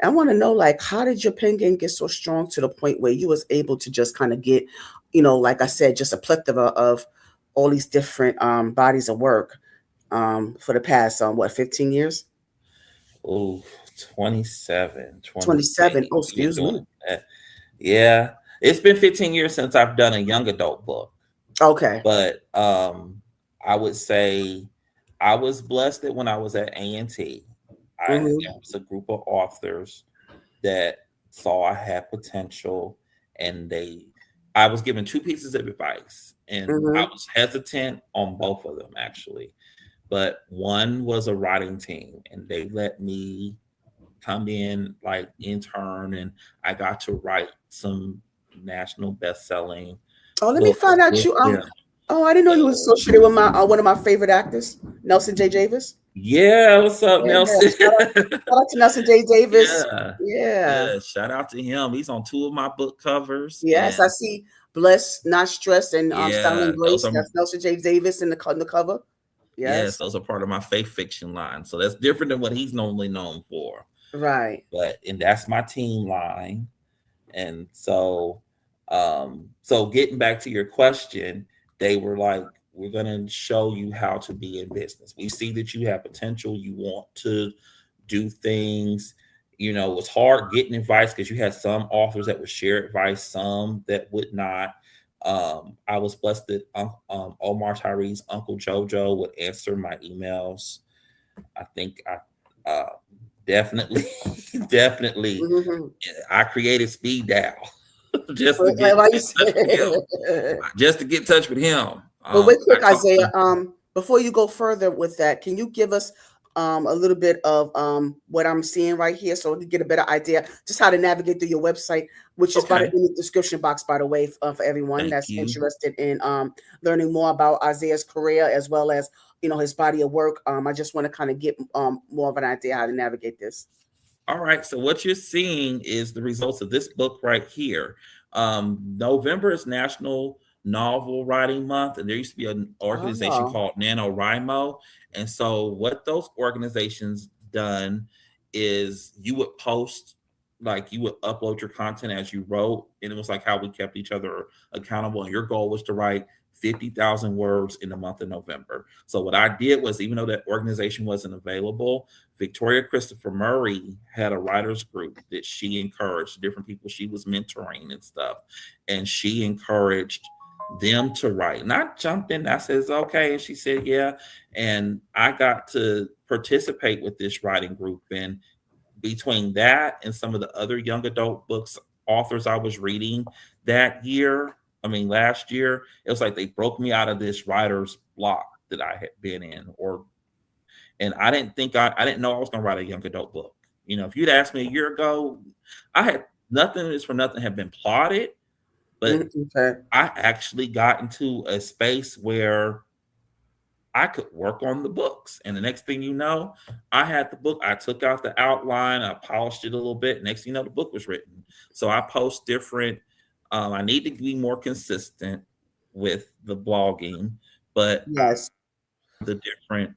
I want to know, like, how did your pen game get so strong to the point where you was able to just kind of get, like I said, just a plethora of all these different bodies of work for the past 15 years? Oh, 27, 28. 27. Oh, We've been excuse doing me. that. Yeah. It's been 15 years since I've done a young adult book. Okay. But I would say I was blessed that when I was at A&T, Mm-hmm. there was a group of authors that saw I had potential, and I was given two pieces of advice, and I Mm-hmm. was hesitant on both of them actually. But one was a writing team, and they let me come in like intern, and I got to write some national best-selling Oh, let me books find out with you. them. Oh, I didn't know you were So associated with my one of my favorite actors, Nelson J. Davis. yeah, what's up, Yeah, Nelson? shout out to Nelson J. Davis. Yeah, Yeah. yeah. Shout out to him. He's on two of my book covers, Yes, I and see Blessed, Not Stressed, and Style yeah, and Grace. That's Nelson J. Davis in the cover. yes, Yes. those are part of my faith fiction line. So that's different than what he's normally known for. Right. And that's my team line. And so getting back to your question, they were like, we're gonna show you how to be in business. We see that you have potential, you want to do things. It was hard getting advice because you had some authors that would share advice, some that would not. I was blessed that Omar Tyree's Uncle Jojo would answer my emails. I think I definitely, definitely, Mm-hmm. I created speed dial just to get Like why you in touch with him, say? just to get in touch with him. But wait, I quick, talked to Isaiah. Before you go further with that, can you give us a little bit of what I'm seeing right here, so we can get a better idea just how to navigate through your website, which is okay, in the description box, by the way, for everyone thank that's you. interested in learning more about Isaiah's career as well as his body of work. I just want to kind of get more of an idea how to navigate this. All right. So what you're seeing is the results of this book right here. November is National Novel Writing Month, and there used to be an organization Oh, called NaNoWriMo. And so what those organizations done is you would post, like you would upload your content as you wrote, and it was like how we kept each other accountable. And your goal was to write 50,000 words in the month of November. So what I did was, even though that organization wasn't available, Victoria Christopher Murray had a writers group that she encouraged different people she was mentoring and stuff. And she encouraged them to write. And I jumped in. I says, okay. And she said, yeah. And I got to participate with this writing group. And between that and some of the other young adult books, authors I was reading that year, I mean, last year, it was like they broke me out of this writer's block that I had been in, and I didn't think I didn't know I was going to write a young adult book. If you'd asked me a year ago, I had nothing is for nothing had been plotted, but okay. I actually got into a space where I could work on the books. And the next thing you know, I had the book. I took out the outline, I polished it a little bit. Next thing you know, the book was written. So I post different, I need to be more consistent with the blogging, but Yes. the different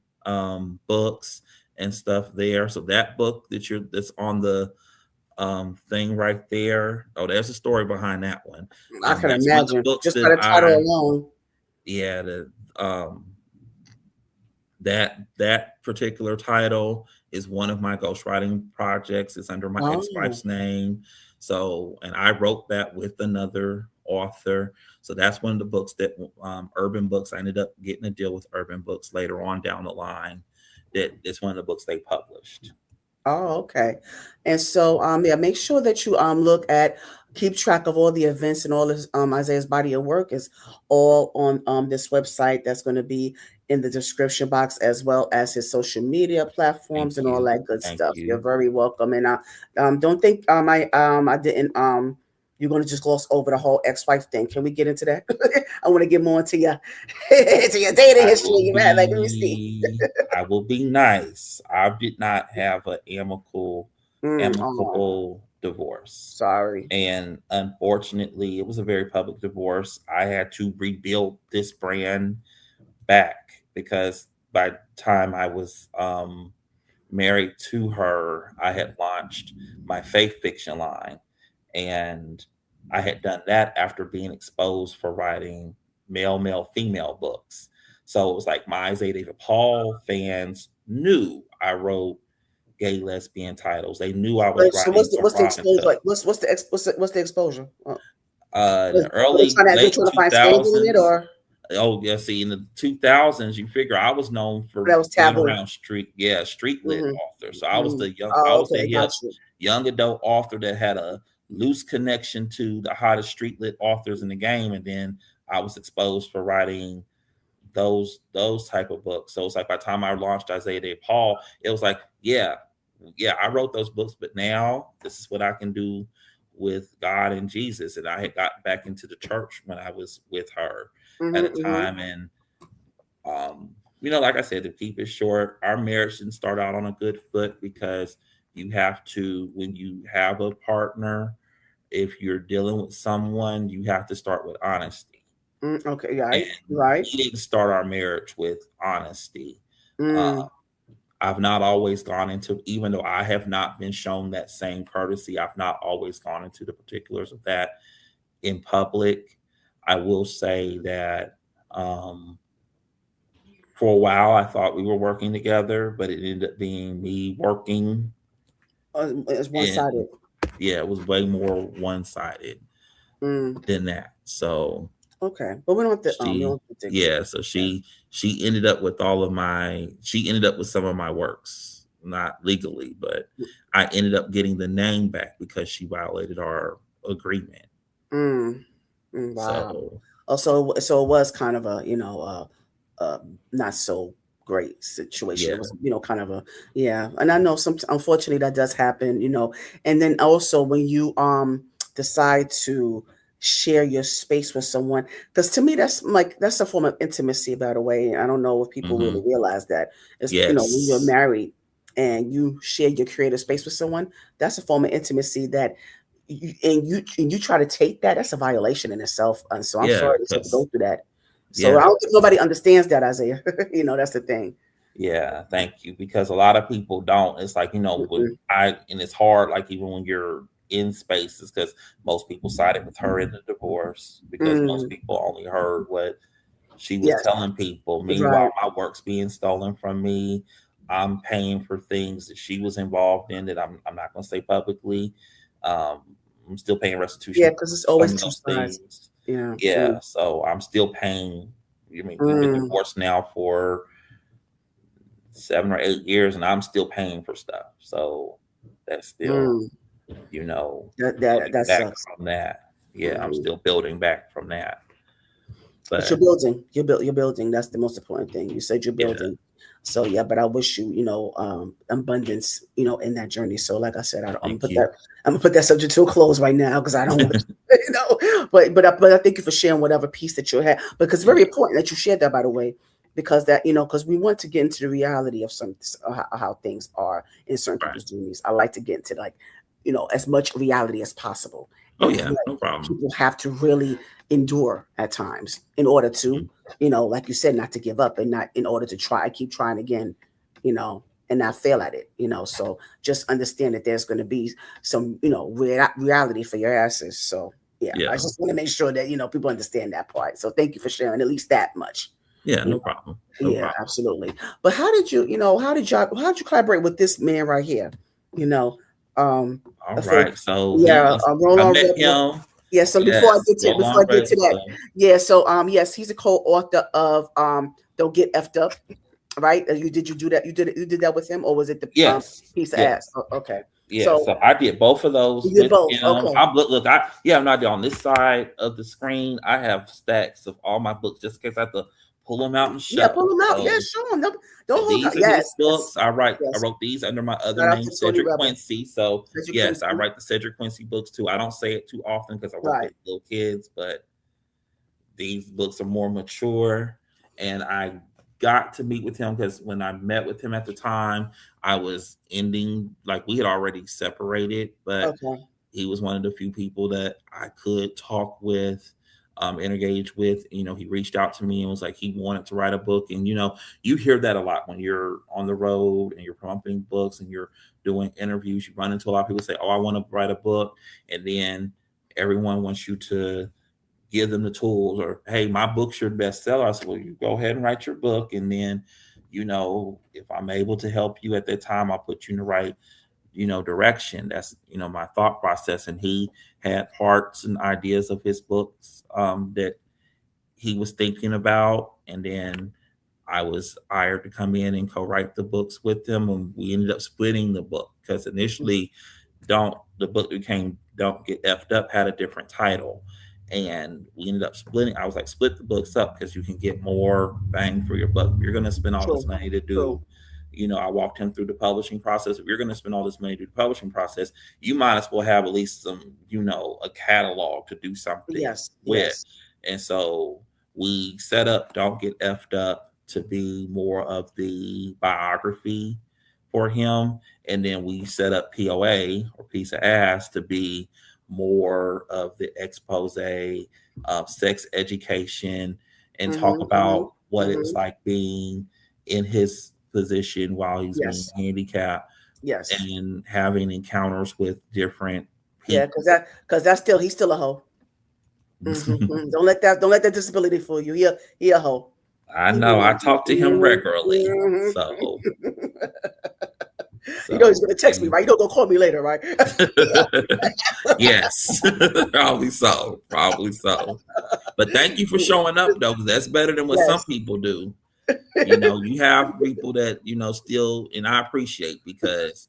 books and stuff there. So that book that's on the thing right there. Oh, there's a story behind that one. I can That's one of the imagine books just that by the title alone. yeah, um, that particular title is one of my ghostwriting projects. It's under my Oh. ex-wife's name. So, and I wrote that with another author. So that's one of the books that Urban Books. I ended up getting a deal with Urban Books later on down the line. That is one of the books they published. Oh, okay. And so, yeah, make sure that you keep track of all the events and all this. Isaiah's body of work is all on this website that's going to be in the description box, as well as his social media Thank platforms and all you. that good Thank stuff. You're you. very welcome. And don't think I didn't you're going to just gloss over the whole ex-wife thing. Can we get into that? I want to get more into your into your dating I history. will You man, like let me see. be I will be nice. I did not have an Oh, amicable divorce. sorry. And unfortunately, it was a very public divorce. I had to rebuild this brand back because by the time I was married to her, I had launched my faith fiction line, and I had done that after being exposed for writing male, female books. So it was like my Isaiah David Paul fans knew I wrote gay lesbian titles. They knew I was Right, so writing what's the exposure? erotica. Like what's the exposure? In the early They late trying to two find stages in it, thousands. or Oh yeah, see in the 2000s, you figure I was known for that was being taboo? around street lit Mm-hmm. author. So I was Mm-hmm. the young, I Oh, was the okay, got you. young adult author that had a loose connection to the hottest street lit authors in the game, and then I was exposed for writing those type of books. So it's like by the time I launched Isaiah Day Paul, it was like, yeah, I wrote those books, but now this is what I can do with God and Jesus. And I had gotten back into the church when I was with her at a Mm-hmm, mm-hmm. time. And like I said, to keep it short, our marriage didn't start out on a good foot because you have to, when you have a partner, if you're dealing with someone, you have to start with honesty. Okay, And right, right. we didn't start our marriage with honesty. Uh, Mm. I've not always gone into, even though I have not been shown that same courtesy, I've not always gone into the particulars of that in public. I will say that for a while I thought we were working together, but it ended up being me working, It's one and sided. yeah, it was way more one sided Mm. than that. So Okay, but we don't she, have to dig too yeah, much so into that. she ended up with she ended up with some of my works, not legally, but I ended up getting the name back because she violated our agreement. Mm. Wow. So So it was kind of a not so great situation. It yeah. was kind of a, yeah. And I know some, unfortunately, that does happen. And then also when you decide to share your space with someone, because to me that's a form of intimacy. By the way, I don't know if people Hmm. really realize that. It's when you're Yes. married and you share your creative space with someone, that's a form of intimacy that you try to take that. That's a violation in itself, and so I'm Yeah, sorry that you have to because go through that. So I yeah, don't think nobody understands that, Isaiah. That's the thing. yeah, thank you. Because a lot of people don't. It's like, when Mm-mm. and it's hard, like even when you're in spaces, because most people sided with her in the divorce because most Mm, people only heard what she was yes, telling people. right. Meanwhile, my work's being stolen from me. I'm paying for things that she was involved in that I'm not going to say publicly. Um, I'm still paying Yeah, restitution because it's for always some of two those sides. things. Yeah. Yeah, Mm, so I'm still paying. I mean, we've been mm, divorced now for 7 or 8 years, and I'm still paying for stuff. So that's still, mm. That building that back sucks. from that. Yeah, I'm Mhm. still building back from that. But you're But building. You're building. That's the most important thing. You said you're yeah, building. So yeah, but I wish you, abundance, in that journey. So like I said, I'm gonna thank put you. that I'm gonna put that subject to a close right now because I don't want but I thank you for sharing whatever piece that you had, because it's Thank very you. important that you shared that, by the way, because because we want to get into the reality of how things are in certain Right. people's journeys. I like to get into, like, as much reality as possible, Oh and yeah, what no problem. people have to really endure at times in order to, Mhm. like you said, not to give up, and not in order to try, keep trying again, you know, and not fail at it. So just understand that there's going to be some, reality for your asses. So yeah, I Yeah. just want to make sure that people understand that part. So thank you for sharing at least that much. Yeah, You no know, problem. No yeah, problem. absolutely. But how did you collaborate with this man right here? You know, um, All for right. So yeah, I roll on. met him. Yeah, so Yes. Roll before on I get Ray. to that, So yeah, so yes, he's a co-author of Don't Get Effed Up, right? You do that? You did that with him, or was it the yes. piece of Yes. ass? Okay, Yeah. so So I did both of you those did with both. him. Okay, I look. I'm not on this side of the screen. I have stacks of all my books just in case I have to pull them out and yeah, show. pull him out. Yeah, So show him. So Don't hold. these are his Yes, yes, books. I yes. wrote these under my other Shout out name, to Tony Cedric Rebel. Quincy. So Cedric yes, I Quincy. write the Cedric Quincy books too. I don't say it too often because I work with Right. little kids, but these books are more mature. And I got to meet with him because when I met with him at the time, I was ending, like we had already separated, but Okay. he was one of the few people that I could talk with. engaged with. He reached out to me and was like he wanted to write a book. And you hear that a lot when you're on the road and you're promoting books and you're doing interviews. You run into a lot of people say, "Oh, I want to write a book," and then everyone wants you to give them the tools, or, "Hey, my book's your bestseller." I said, "Well, you go ahead and write your book, and then if I'm able to help you at that time, I'll put you in the right direction." That's my thought process. And he had parts and ideas of his books that he was thinking about, and then I was hired to come in and co-write the books with him, and we ended up splitting the book because initially, don't the book became "Don't Get Effed Up" had a different title, and we ended up splitting. I was like, split the books up because you can get more bang for your buck. If you're going to spend all this True. money to True. do, I walked him through the publishing process. If you're going to spend all this money to do the publishing process, you might as well have at least some, a catalog to do something Yes. with. Yes. And so we set up "Don't Get Effed Up" to be more of the biography for him. And then we set up POA, or Piece of Ass, to be more of the expose of sex education, and talk Mm-hmm. Mm-hmm. about what it was Mm-hmm. like being in his position while he's being Yes. handicapped, Yes. and having encounters with different Yeah, people. because that's still he's still a hoe. Mm-hmm. Don't let that disability fool you. He a hoe. I He know. will. I talk to him regularly. Mm-hmm. So, You know he's so gonna text me, right? You don't go call me later, right? yes, probably so. Probably so. But thank you for showing up, though, 'cause that's better than what some Yes. people do. You have people that, still, and I appreciate, because,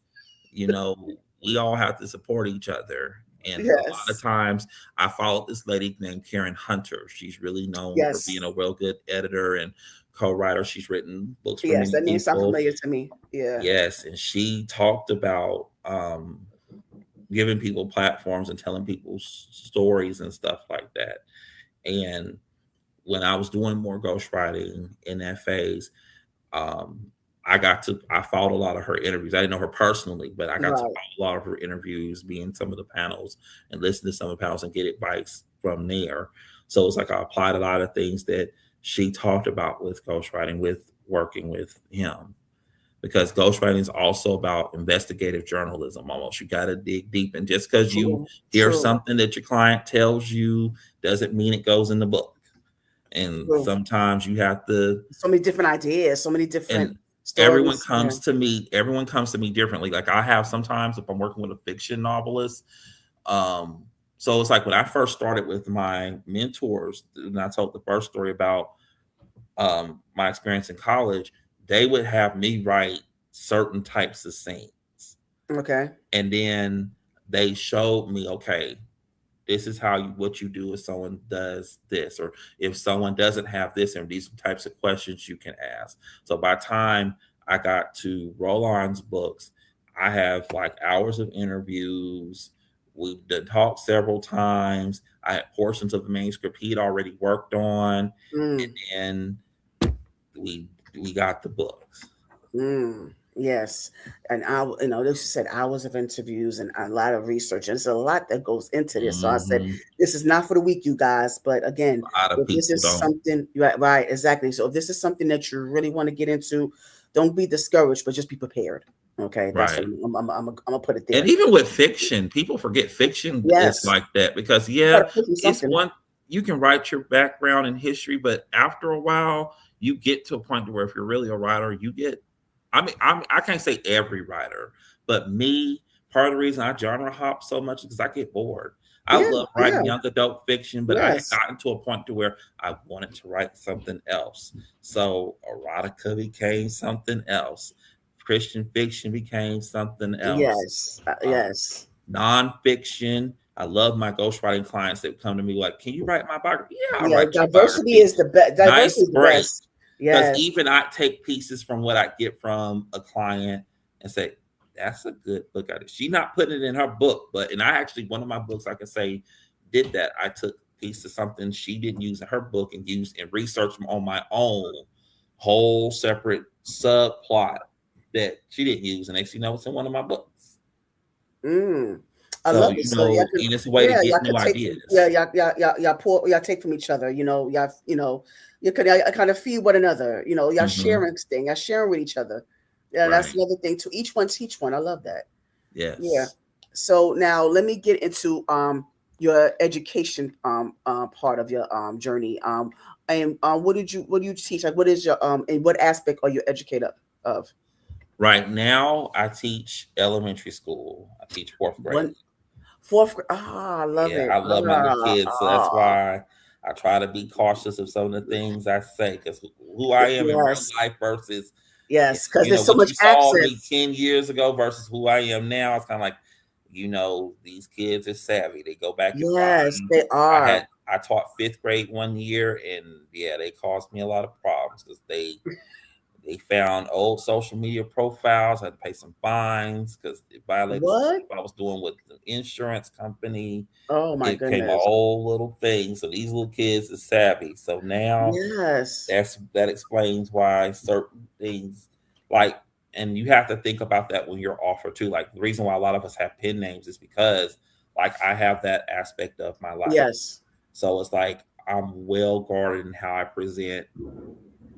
you know, we all have to support each other. And a lot of Yes. times I followed this lady named Karen Hunter. She's really known for being Yes. a real good editor and co-writer. She's written books for Yes. many That name sounds people. familiar to me. Yeah. Yes, and she talked about giving people platforms and telling people's stories and stuff like that. And when I was doing more ghostwriting in that phase, um, I followed a lot of her interviews. I didn't know her personally, but I got to Right. follow a lot of her interviews, be in some of the panels, and listen to some of the panels and get advice from there. So it's like I applied a lot of things that she talked about with ghostwriting, with working with him, because ghostwriting is also about investigative journalism. Almost, you got to dig deep, and just because you True. hear True. something that your client tells you doesn't mean it goes in the book. And True. sometimes you have to, So many different ideas. So many and different stories. Yeah. everyone comes to me differently. Like, I have sometimes, if I'm working with a fiction novelist, um so it's like when I first started with my mentors, and I told the first story about my experience in college, they would have me write certain types of scenes, Okay. and then they showed me, okay, this is what you do if someone does this, or if someone doesn't have this, and these types of questions you can ask. So by the time I got to Roland's books, I have like hours of interviews. We've done talked several times. I had portions of the manuscript he'd already worked on, Mm. and we we got the books. Mm, yes, and like you said, hours of interviews and a lot of research, and there's a lot that goes into this. So I said, Hmm. this is not for the weak, you guys. But again, A lot of if this people is don't. something, right, right, exactly. So if this is something that you really want to get into, don't be discouraged, but just be prepared. Okay, that's what Right. I'm gonna put it And there. even with fiction, people forget fiction is Yes, like that, because you yeah, gotta put me it's something. one, you can write your background in history, but after a while, you get to a point to where if you're really a writer, you get. I mean, I can't say every writer, but me, part of the reason I genre hop so much is because I get bored. I Yeah, love writing yeah, young adult fiction, but I had yes, gotten to a point to where I wanted to write something else. So erotica became something else. Christian fiction became something else. yes, Um, yes, Nonfiction. I love my ghostwriting clients that come to me like, "Can you write my biography?" Yeah, I'll yeah. write your Diversity biography. is the best. Nice Diversity is the break. best. Because Yes. even I take pieces from what I get from a client and say, "That's a good book out of it." She not putting it in her book, but and I actually, one of my books, I can say, did that. I took a piece of something she didn't use in her book and used and researched on my own, whole separate subplot that she didn't use, and next thing you know, it's in one of my books. Mm. I So love it. So y'all could, and it's a way to yeah, get y'all new could take from, yeah, ideas. y'all pour, y'all take from each other. You could y'all kind of feed one another. Y'all Hmm. sharing thing, y'all sharing with each other. Yeah, that's Right. another thing too. Each one teach one. I love that. Yeah. Yes. So now let me get into your education part of your journey. And what do you teach? Like, what is your and what aspect are you educated of? Right now, I teach elementary school. I teach fourth grade. One fourth grade. Ah, I love Yeah, it. I love my little kids, so that's Ah. why I try to be cautious of some of the things I say, because who I am in real Yes, life versus, yes, because there's so what much you saw me access. 10 years ago versus who I am now. It's kind of like, these kids are savvy. They go back in Yes, time. they are. I taught fifth grade one year, and yeah, they caused me a lot of problems because they found old social media profiles. I had to pay some fines because it violated some What? stuff I was doing with the insurance company. Oh my It became a goodness. whole little thing. So these little kids are savvy. So now Yes. that explains why certain things, like, and you have to think about that when you're offered too. Like, the reason why a lot of us have pen names is because, like, I have that aspect of my life. Yes. So it's like I'm well guarded in how I present.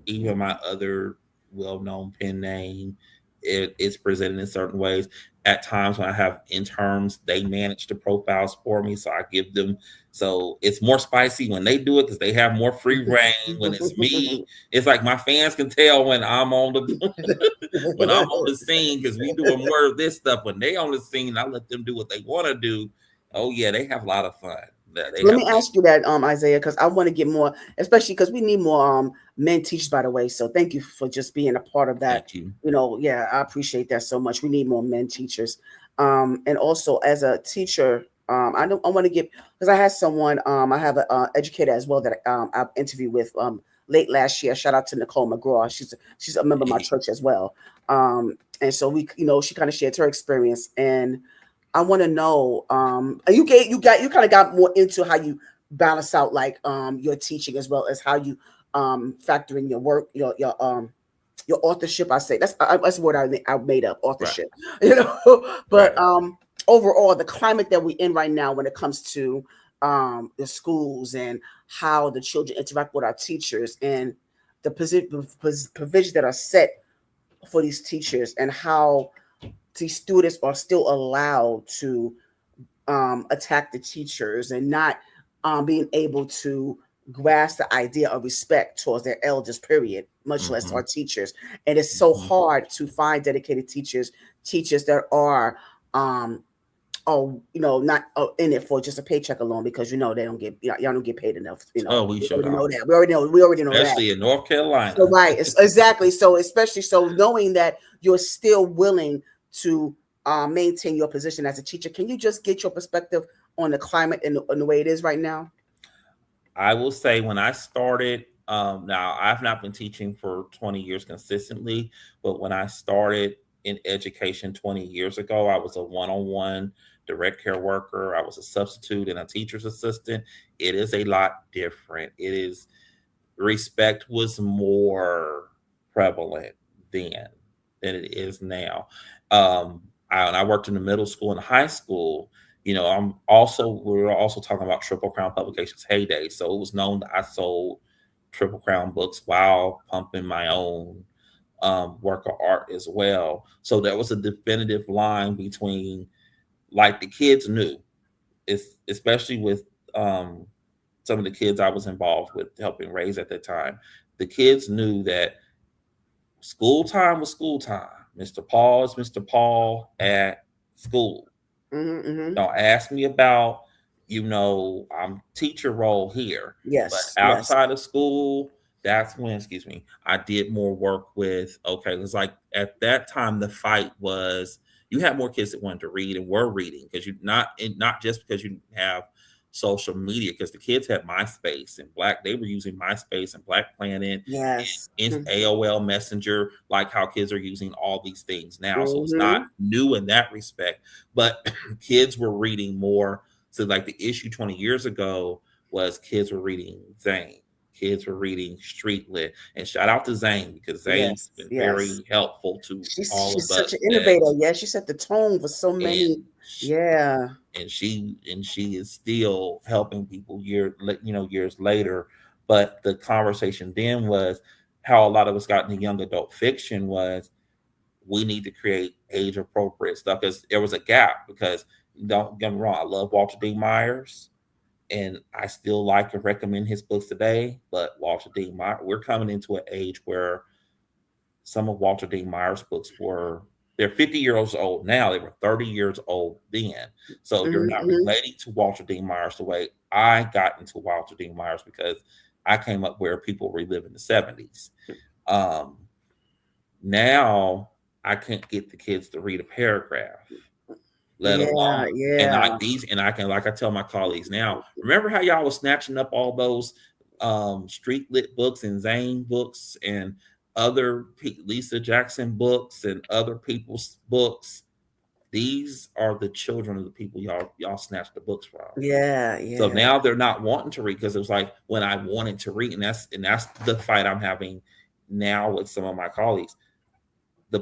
Even my other well-known pen name, it's presented in certain ways. At times when I have interns, they manage the profiles for me, so I give them. So it's more spicy when they do it because they have more free reign. When it's me, it's like my fans can tell when I'm on the when I'm on the scene, because we doing more of this stuff. When they on the scene, I let them do what they want to do. Oh yeah, they have a lot of fun. They Let have me ask you that, Isaiah, because I want to get more, especially because we need more men teachers, by the way. So thank you for just being a part of that. thank you. Yeah, I appreciate that so much. We need more men teachers. And also as a teacher, I know I want to get because I had someone, I have an educator as well that I've interviewed with late last year. Shout out to Nicole McGraw. She's a member of my Hey, church as well. And so she kind of shared her experience, and I want to know, you kind of got more into how you balance out like your teaching as well as how you factor in your work, your authorship. I say that's the word I made up, right, authorship. You know, but right. overall, the climate that we're in right now when it comes to the schools and how the children interact with our teachers and the provisions that are set for these teachers and how these students are still allowed to attack the teachers and not being able to grasp the idea of respect towards their elders, period, much less Hmm. our teachers. And it's so Hmm. hard to find dedicated teachers that um, not in it for just a paycheck alone because they don't get y'all don't get paid enough. Oh, we We sure already know don't. that. We already know that. Especially in North So Carolina. right, exactly. So especially so knowing that you're still willing to maintain your position as a teacher, can you just get your perspective on the climate and the way it is right now? I will say when I started, now I've not been teaching for 20 years consistently, but when I started in education 20 years ago, I was a one on one direct care worker. I was a substitute and a teacher's assistant. It is a lot different. It is respect was more prevalent then than it is now. And I worked in the middle school and high school. We were also talking about Triple Crown Publications heyday. So it was known that I sold Triple Crown books while pumping my own work of art as well. So there was a definitive line between, like, the kids knew, especially with um, some of the kids I was involved with helping raise at that time. The kids knew that school time was school time. Mr. Paul is Mr. Paul at school. Mm-hmm. Don't ask me about, teacher role here. But Yes, yes, outside of school, that's when, excuse me, I did more work with, okay, it's like at that time the fight was you had more kids that wanted to read and were reading because not just because you didn't have social media, because the kids had MySpace and they were using MySpace and Black Planet yes. and AOL Messenger, like how kids are using all these things now. So it's not Mm-hmm. new in that respect, but kids were reading more. So like the issue 20 years ago was kids were reading Zane. kids were reading street lit. And shout out to Zane, because Zane's Yes, been yes. very helpful to all She's of such us an that, innovator. Yeah, she set the tone for so and many. sh- Yeah, and she is still helping people years later. But the conversation then was how a lot of us got into young adult fiction was, we need to create age appropriate stuff, because there was a gap. Because don't get me wrong, I love Walter D. Myers, and I still like and recommend his books today. But Walter D. Myers, we're coming into an age where some of Walter D. Myers' books were, they're 50 years old now. They were 30 years old then. So you're not hmm relating to Walter D. Myers the way I got into Walter D. Myers, because I came up where people relive in the 70s. Um, Now I can't get the kids to read a paragraph, let yeah, alone, and I yeah. these and I can, like I tell my colleagues now, remember how y'all was snatching up all those street lit books and Zane books and Lisa Jackson books and other people's books? These are the children of the people y'all snatched the books from. Yeah, So yeah. now they're not wanting to read, because it was like when I wanted to read, and that's the fight I'm having now with some of my colleagues. The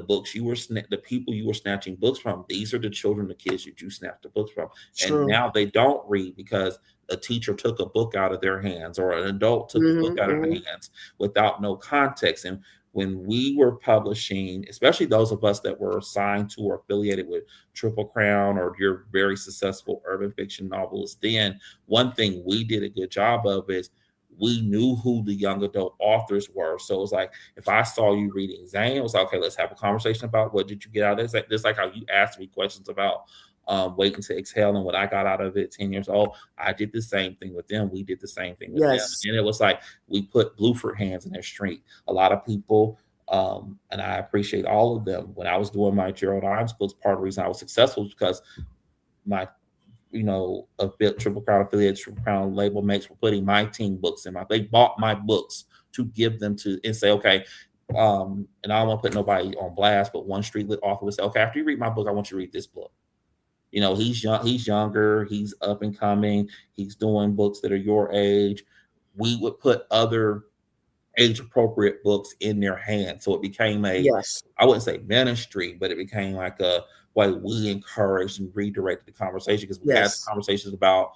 people you were snatching books from, these are the children, the kids that you snatched the books from. And True. now they don't read because a teacher took a book out of their hands, or an adult took a book out of their Hmm hands without no context. And when we were publishing, especially those of us that were assigned to or affiliated with Triple Crown or your very successful urban fiction novelists, then one thing we did a good job of is we knew who the young adult authors were. So it was like, if I saw you reading Zane, it was like, okay, let's have a conversation about what did you get out of this. Just like how you asked me questions about waiting to exhale and what I got out of it 10 years old. I did the same thing with them. We did the same thing with them. Yes, And it was like we put Blueford hands in their street. A lot of people, and I appreciate all of them. When I was doing my Gerald Ives books, part of the reason I was successful was because my a bit Triple Crown affiliate, Triple Crown label mates were putting my team books in they bought my books to give them to and say, okay, and I don't want to put nobody on blast, but one street lit author would say, okay, after you read my book, I want you to read this book. He's young, he's younger, he's up and coming, he's doing books that are your age. We would put other age appropriate books in their hands. So it became yes, I wouldn't say ministry, but it became like a way we encouraged and redirected the conversation, because we had yes. conversations about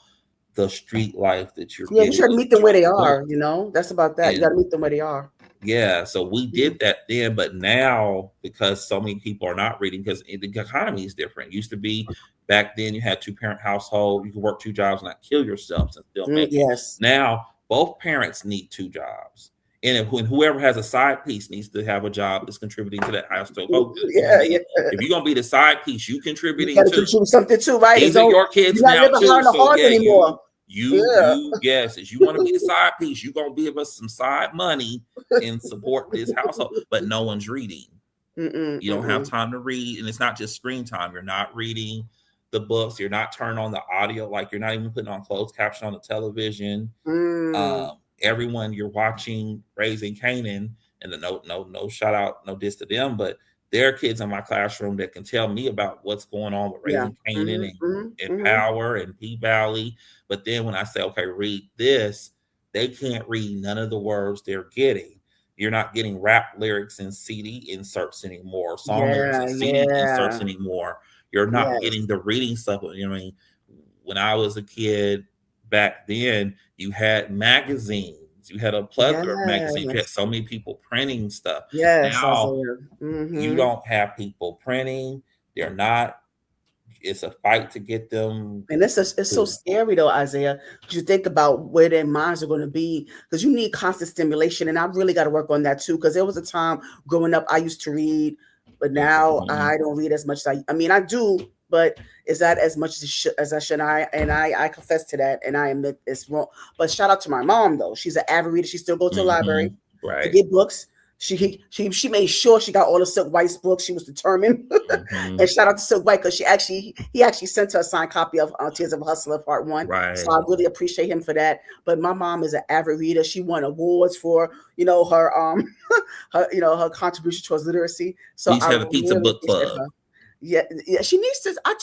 the street life that you're Yeah, you getting try to in meet the them where they book. are. That's about that. You got And to meet them where they are. yeah, so we Mhm. did that then, but now because so many people are not reading, because the economy is different. It used to be back then you had two-parent household, you could work two jobs and not kill yourself and still make it. Yes, Now both parents need two jobs. And when whoever has a side piece needs to have a job that's contributing to that household. yeah, yeah. If you're gonna be the side piece, you You got contributing to too. contribute something too, right? It's These are don't. your You're kids not now living too. behind the So hearth yeah, anymore. Yeah. yes, if you want to be the side piece, you're gonna give us some side money and support this household. But no one's reading. Mm-mm, You don't have mm-mm. time to read, and it's not just screen time. You're not reading the books. You're not turning on the audio. Like you're not even putting on closed caption on the television. Mm. Everyone you're watching Raising Canaan, and no shout out, no diss to them, but there are kids in my classroom that can tell me about what's going on with Yeah. Raising Canaan Mm-hmm, mm-hmm, and mm-hmm. Power and P Valley. But then when I say, okay, read this, they can't read none of the words they're getting. You're not getting rap lyrics and CD inserts anymore, song lyrics Yeah, and CD inserts yeah. anymore. You're not Yes, getting the reading stuff. You know what I mean? When I was a kid back then, you had magazines. You had a plethora of magazines. You had yes, so many people printing stuff. yes, Now Isaiah. you Mm-hmm. don't have people printing. They're not. It's a fight to get them And it's so to. scary though, Isaiah. 'Cause you think about where their minds are going to be, because you need constant stimulation, and I really got to work on that too. Because there was a time growing up I used to read, but now Mhm. I don't read as much as I mean, I do, but it's not as much as I should. I confess to that, and I admit it's wrong. But shout out to my mom though. She's an avid reader. She still goes to the library Mhm. to Right. get books. She made sure she got all the Silk White's books. She was determined. And Mhm. shout out to Silk White, because he actually sent her a signed copy of Tears of a Hustler Part One. So I Right. really appreciate him for that. But my mom is an avid reader. She won awards for her her contribution towards literacy. We So used I to have a pizza really book appreciate club. her. Yeah, yeah. She needs to. I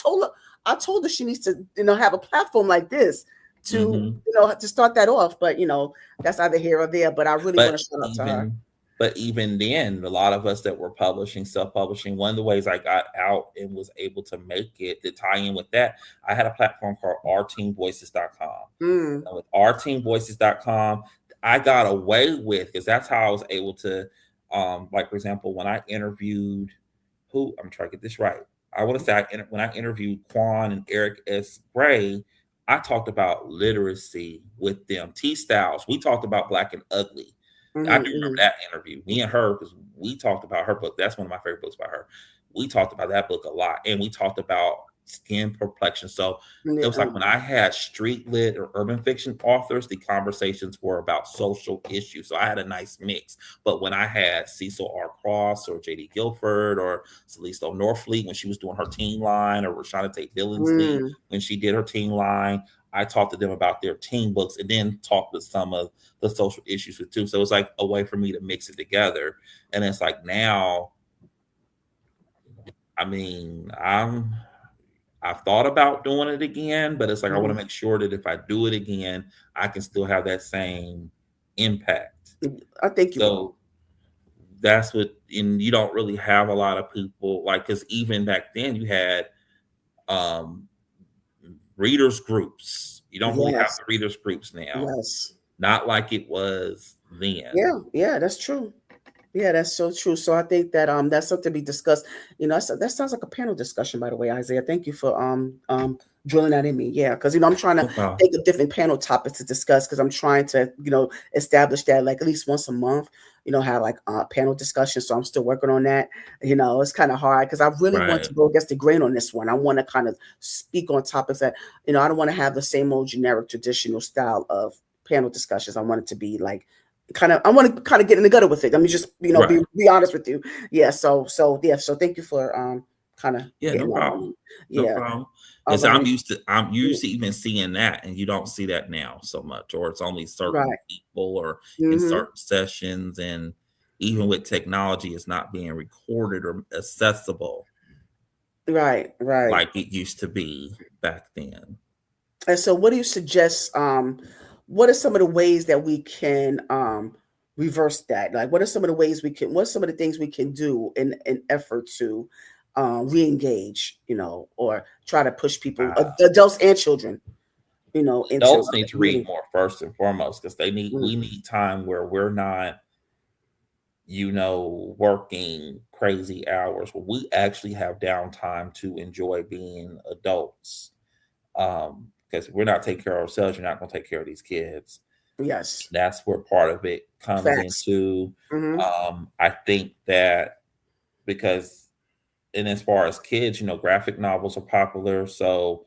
told her she needs to have a platform like this. to Hmm. to start that off. But that's either here or there. But I really want But to shout out to her. even but even then, a lot of us that were publishing, self-publishing, one of the ways I got out and was able to make it to tie in with that, I had a platform called rteenvoices.com. Mm, With rteenvoices.com, I got away with, because that's how I was able to, like for example, when I interviewed who I'm trying to get this right. I want to say when I interviewed Quan and Eric S. Gray, I talked about literacy with them. T Styles, we talked about Black and Ugly. I do remember mm-hmm, that interview. Me and her, because we talked about her book. That's one of my favorite books by her. We talked about that book a lot, and we talked about skin perplexion. So it was yeah, like when I had street lit or urban fiction authors, the conversations were about social issues. So I had a nice mix. But when I had Cecil R. Cross or J.D. Guilford or Celeste Norfleet when she was doing her teen line, or Rashada Tate Billingsley mm, when she did her teen line, I talked to them about their teen books and then talked with some of the social issues with too. So it was like a way for me to mix it together. And it's like now, I mean, I've thought about doing it again, but it's like I want to mm. make sure that if I do it again, I can still have that same impact. I think you will. So that's what, and you don't really have a lot of people like, because even back then you had um readers groups. You don't really have Yes, the readers groups now, yes, not like it was then. yeah, yeah. That's true. Yeah, that's so true. So I think that that's something to be discussed. That sounds like a panel discussion, by the way, Isaiah. Thank you for drilling that in me. Yeah, because I'm trying to No problem. think of different panel topics to discuss because I'm trying to establish that like at least once a month. Have like panel discussion. So I'm still working on that. It's kind of hard because I really want Right, to go against the grain on this one. I want to kind of speak on topics that I don't want to have the same old generic traditional style of panel discussions. I want it to be like I want to kind of get in the gutter with it. Let me just right. be honest with you. Yeah. So yeah. So thank you for kind of Yeah, no getting that on problem. me. No Yeah. problem. All Because I'm right. used to I'm Mm, used to even seeing that, and you don't see that now so much, or it's only certain right. people or in Mm-hmm. certain sessions, and even with technology, it's not being recorded or accessible Right. Right. like it used to be back then. And so, what do you suggest? What are some of the ways that we can reverse that? Like, what are some of the ways we can? What are some of the things we can do in an effort to re-engage? Or try to push people, Uh, adults and children, into Adults need to read reading. more first and foremost, because Mm, we need time where we're not, working crazy hours, where we actually have downtime to enjoy being adults. Because if we're not taking care of ourselves, you're not going to take care of these kids. yes. That's where part of it comes Facts. into. Hmm. I think that because, and as far as kids, graphic novels are popular, so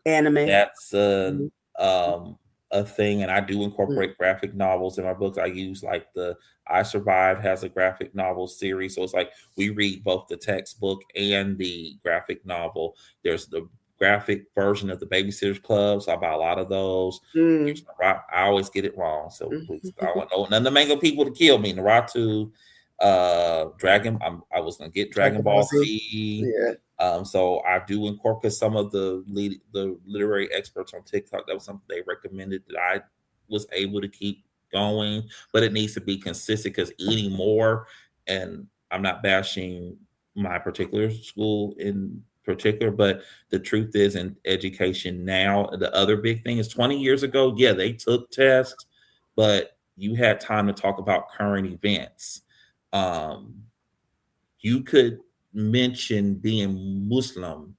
Anime. that's Mhm. um, a thing. And I do Mm. incorporate graphic novels in my books. I use like the I Survived has a graphic novel series, so it's like we read both the textbook and the graphic novel. There's the graphic version of the Babysitters Club, so I buy a lot of those. Mm. I always get it wrong, so please, I Mhm. don't want none of the mango people to kill me. Naruto, I was gonna get Dragon Dragon Ball Ball Z. Z. Yeah. So I do incorporate some of the literary experts on TikTok. That was something they recommended that I was able to keep going, but it needs to be consistent, because eating more, and I'm not bashing my particular school in particular, but the truth is, in education now, the other big thing is 20 years ago, yeah, they took tests, but you had time to talk about current events. Um, you could mention being Muslim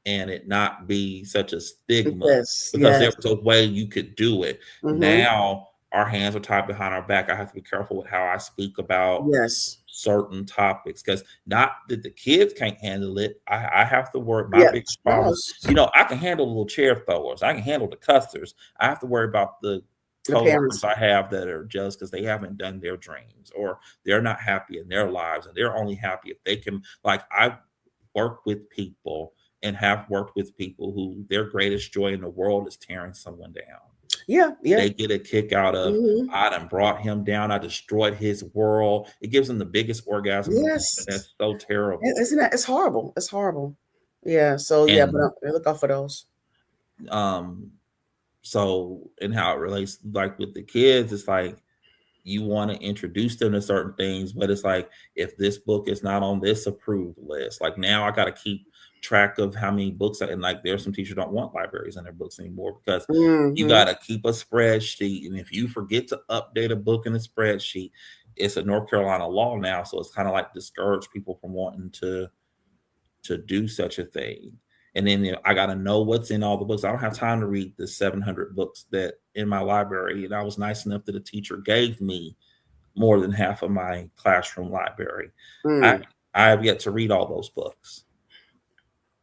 and it not be such a stigma, Yes. because there Yes. was a way you could do it. Hmm. Now our hands are tied behind our back. I have to be careful with how I speak about Yes. certain topics, because not that the kids can't handle it. I have to worry. My Yes. biggest No. problem is, I can handle the little chair throwers. I can handle the cussers. I have to worry about the The coworkers parents. I have that are jealous because they haven't done their dreams, or they're not happy in their lives, and they're only happy if they can. Like, I work with people and have worked with people who their greatest joy in the world is tearing someone down. Yeah. Yeah. They get a kick out of, Hmm. I done brought him down, I destroyed his world. It gives them the biggest orgasm in the world. And Yes. that's so terrible. Isn't that? It's horrible. It's horrible. Yeah. So yeah, but And look out for those. um So, and how it relates, like with the kids, it's like you want to introduce them to certain things, but it's like if this book is not on this approved list, like now I got to keep track of how many books, and like there's some teachers don't want libraries in their books anymore because you Mm-hmm. got to keep a spreadsheet, and if you forget to update a book in a spreadsheet, it's a North Carolina law now, so it's kind of like discourage people from wanting to do such a thing. And then I got to know what's in all the books. I don't have time to read the 700 books that in my library. And I was nice enough that a teacher gave me more than half of my classroom library. I Mm. I have yet to read all those books.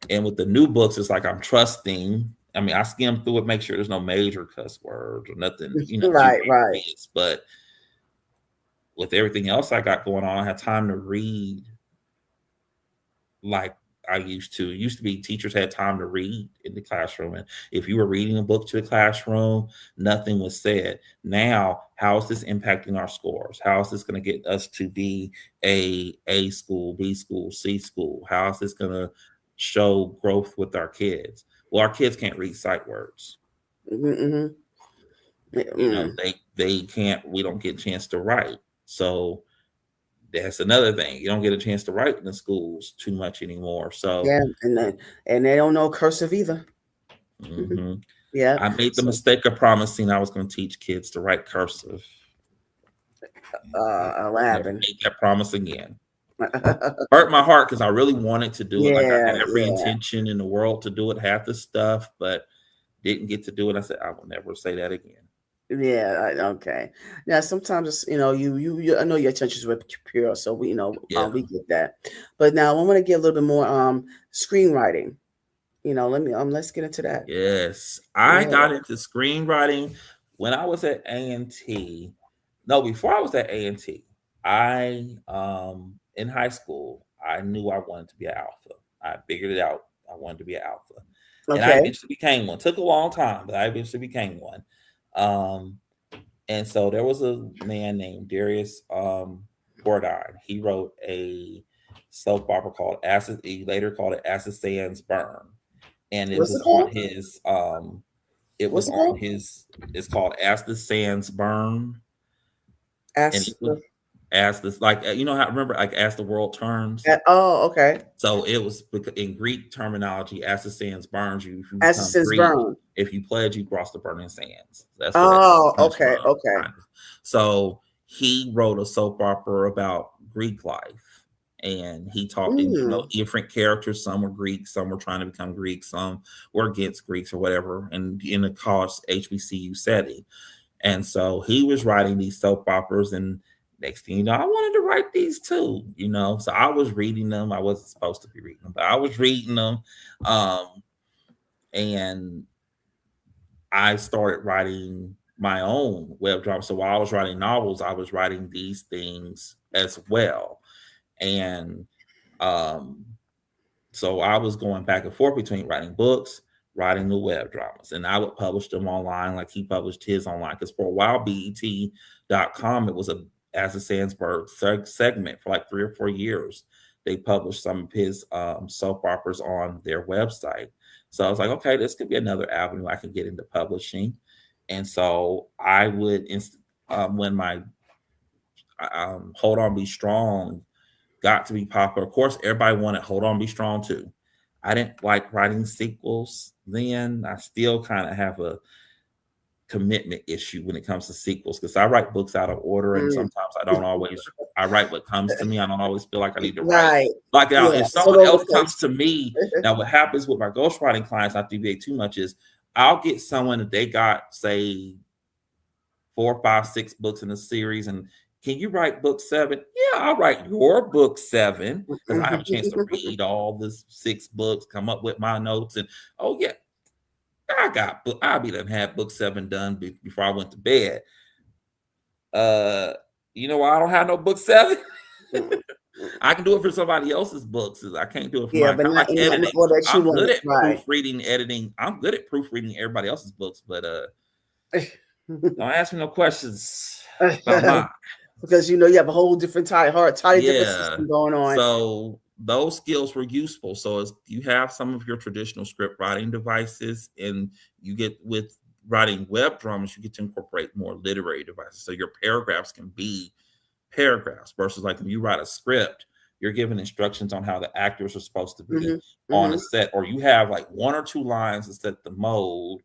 And with the new books, it's like I'm trusting. I mean, I skim through it, make sure there's no major cuss words or nothing, too Right, right. obvious. But with everything else I got going on, I have time to read like I used to. It used to be teachers had time to read in the classroom. And if you were reading a book to the classroom, nothing was said. Now, how is this impacting our scores? How is this going to get us to be A school, B school, C school? How is this going to show growth with our kids? Well, our kids can't read sight words. Mm-hmm. Mm. They can't, we don't get a chance to write. So that's another thing. You don't get a chance to write in the schools too much anymore. So Yeah, and they don't know cursive either. hmm Yeah. I made the So mistake of promising I was going to teach kids to write cursive. what Never happened? make that promise again. Hurt my heart because I really wanted to do it. Like I Yeah, had every yeah, intention in the world to do it, half the stuff, but didn't get to do it. I said I will never say that again. yeah. Okay. Now sometimes it's, you I know your intentions were pure, so Yeah. we get that. But now I want to get a little bit more screenwriting. Let's get into that. Yes. I Yeah. got into screenwriting when I was at A&T. No, before I was at A&T, I in high school, I knew I wanted to be an alpha. I figured it out. I wanted to be an alpha. And I Okay. eventually became one. Took a long time, but I eventually became one. Um, and so there was a man named Darius Gordine. He wrote a soap opera called Acid. He later called it Acid Sands Burn, and it What's was it on called? his it was What's it on called? his it's called As the Sands Burn, and it As was as this like how remember like as the world turns. oh, okay. So it was in Greek terminology, as the sands burns you. If you As it become since Greek, burn. if you pledge, you cross the burning sands. That's where that Oh, comes okay, from. okay. Kind of. So he wrote a soap opera about Greek life, and he talked in Mm. different characters. Some were Greek, some were trying to become Greek, some were against Greeks or whatever. And in a college HBCU setting, and so he was writing these soap operas, and next thing you know, I wanted to write these too. So I was reading them. I wasn't supposed to be reading them, but I was reading them. Um, and I started writing my own web drama. So while I was writing novels, I was writing these things as well. And um, so I was going back and forth between writing books, writing the web dramas, and I would publish them online like he published his online. Because for a while, BET.com, it was a as a Sandsburg segment for like 3 or 4 years. They published some of his soap operas on their website. So I was like, okay, this could be another avenue I can get into publishing. And so I would, when my Hold On Be Strong got to be popular. Of course, everybody wanted Hold On Be Strong too. I didn't like writing sequels then. I still kind of have a commitment issue when it comes to sequels because I write books out of order and Mm. sometimes I don't always I write what comes to me. I don't always feel like I need to write. Right. Like now, Yeah. if All someone over else the comes place. to me, now what happens with my ghostwriting clients, not to deviate too much, is I'll get someone that they got, say, 4, 5, 6 books in a series, and can you write book 7? Yeah, I'll write your book 7 because I have a chance to read all the 6 books, come up with my notes, and oh yeah, I'll be done have book 7 done before I went to bed. Uh, you know why I don't have no book 7? I can do it for somebody else's books. I can't do it for Yeah, mine. but Kind of not like not in the editing. order that you I'm want good it. at Right. proofreading, editing. I'm good at proofreading everybody else's books, but don't ask me no questions about mine. Because you have a whole different totally different Yeah. system going on. So those skills were useful. So as you have some of your traditional script writing devices and you get with writing web dramas, you get to incorporate more literary devices. So your paragraphs can be paragraphs versus like when you write a script, you're given instructions on how the actors are supposed to be Mhm. on a Mhm. set, or you have like one or two lines to set the mode,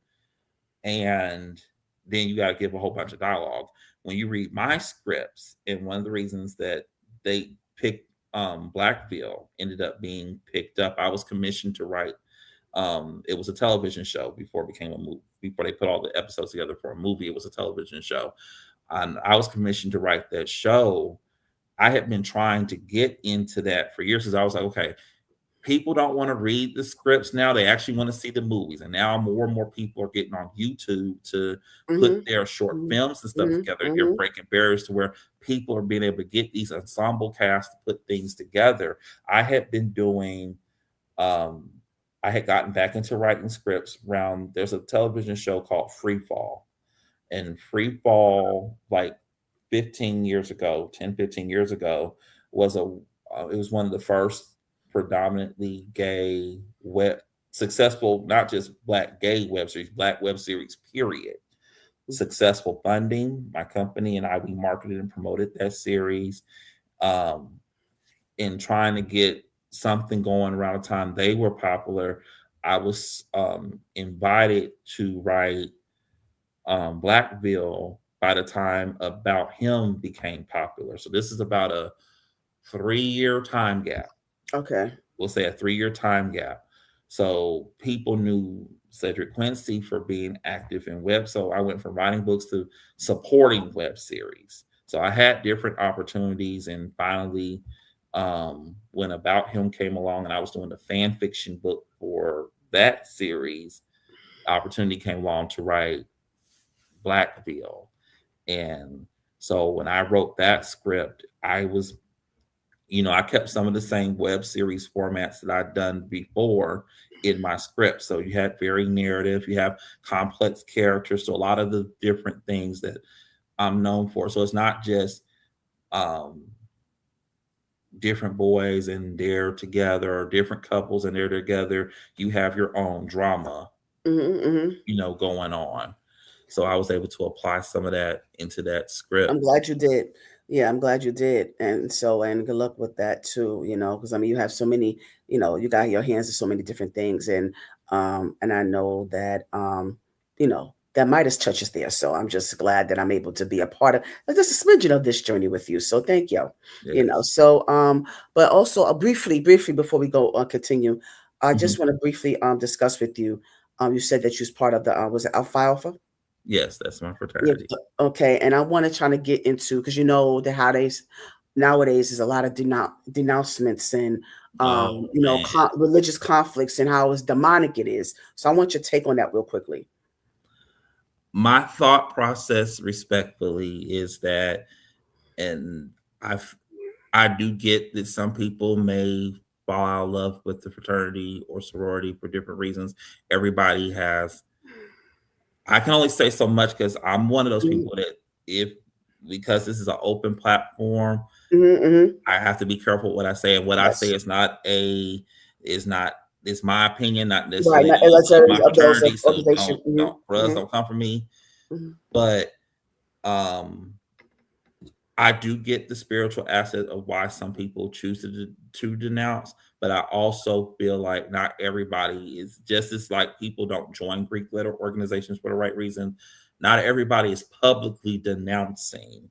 and then you got to give a whole bunch of dialogue. When you read my scripts, and one of the reasons that they picked Blackville ended up being picked up, I was commissioned to write. It was a television show before it became a movie. Before they put all the episodes together for a movie, it was a television show, and I was commissioned to write that show. I had been trying to get into that for years because I was like, okay, people don't want to read the scripts now. They actually want to see the movies. And now more and more people are getting on YouTube to put Mhm. their short Mhm. films and stuff Mhm. together. You're Mhm. breaking barriers to where people are being able to get these ensemble casts to put things together. I had been doing um I had gotten back into writing scripts around there's a television show called Free Fall. And Free Fall, like 15 years ago, 10, 15 years ago, was it was one of the first predominantly gay web successful, not just black gay web series, black web series, period. Successful funding. My company and I, we marketed and promoted that series. Um, in trying to get something going around the time they were popular, I was invited to write Blackville by the time About Him became popular. So this is about a 3 year time gap. Okay. We'll say a 3 year time gap. So people knew Cedric Quincy for being active in web. So I went from writing books to supporting web series. So I had different opportunities, and finally, when About Him came along and I was doing the fan fiction book for that series, opportunity came along to write Blackville. And so when I wrote that script, I was, I kept some of the same web series formats that I'd done before in my script. So you had very narrative, you have complex characters, so a lot of the different things that I'm known for. So it's not just um, different boys and they're together, or different couples and they're together. You have your own drama, Mhm. Mhm. going on. So I was able to apply some of that into that I'm script. glad you did. Yeah, I'm glad you did. And so, and good luck with that too, because I mean, you have so many, you got your hands in so many different things. And I know that, that Midas touches there. So I'm just glad that I'm able to be a part of just a smidgen of this journey with you. So thank you. Yes. So, but also briefly before we go continue, I Mhm. just want to briefly discuss with you. You said that you was part of the, was it Alpha Alpha? Yes, that's my Yeah, fraternity. okay, and I wanna tryna get into because you know the how they nowadays is a lot of denouncements and Oh man. religious conflicts and how it's demonic it is. So I want your take on that real quickly. My thought process respectfully is that, and I've I do get that some people may fall out of love with the fraternity or sorority for different reasons. Everybody has, I can only say so much because I'm one of those Mhm, people that, if because this is an open platform, mhm, mhm. I have to be careful what I say. And what I say Yes. is not it's my opinion, not Right, necessarily not of my illustrative of those fraternity. So organization. Mhm, mhm, don't come for me. mhm, But um I do get the spiritual aspect of why some people choose to denounce, but I also feel like not everybody is just as, like, people don't join Greek letter organizations for the right reason. Not everybody is publicly denouncing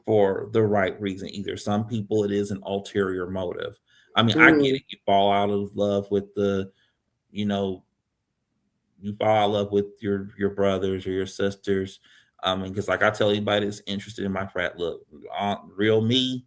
for the right reason either. Some people, it is an ulterior motive. I mean, I get mhm, it. You fall out of love with you know, you fall out of love with your brothers or your sisters. Because like I tell anybody that's interested in my frat, look, real me,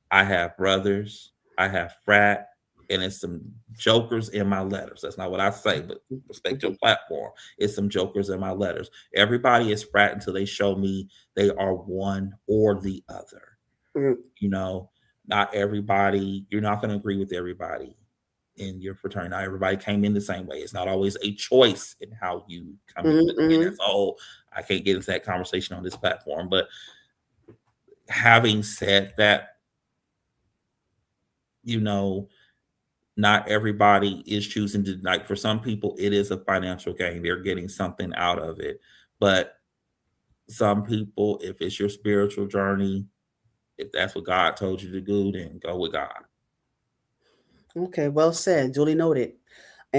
I have brothers, I have frat, and it's some jokers in my letters. That's not what I say, but respect your mhm, platform. It's some jokers in my letters. Everybody is frat until they show me they are one or the other. mhm, You know, not everybody, you're not going to agree with everybody in your fraternity. Not everybody came in the same way. It's not always a choice in how you come in. mhm, But again, mhm, that's a whole, I can't get into that conversation on this platform. But having said that, you know, Not everybody is choosing to, like, for some people it is a financial gain, they're getting something out of it. But some people, if it's your spiritual journey, if that's what God told you to do, then go with God. Okay, well said. Duly noted.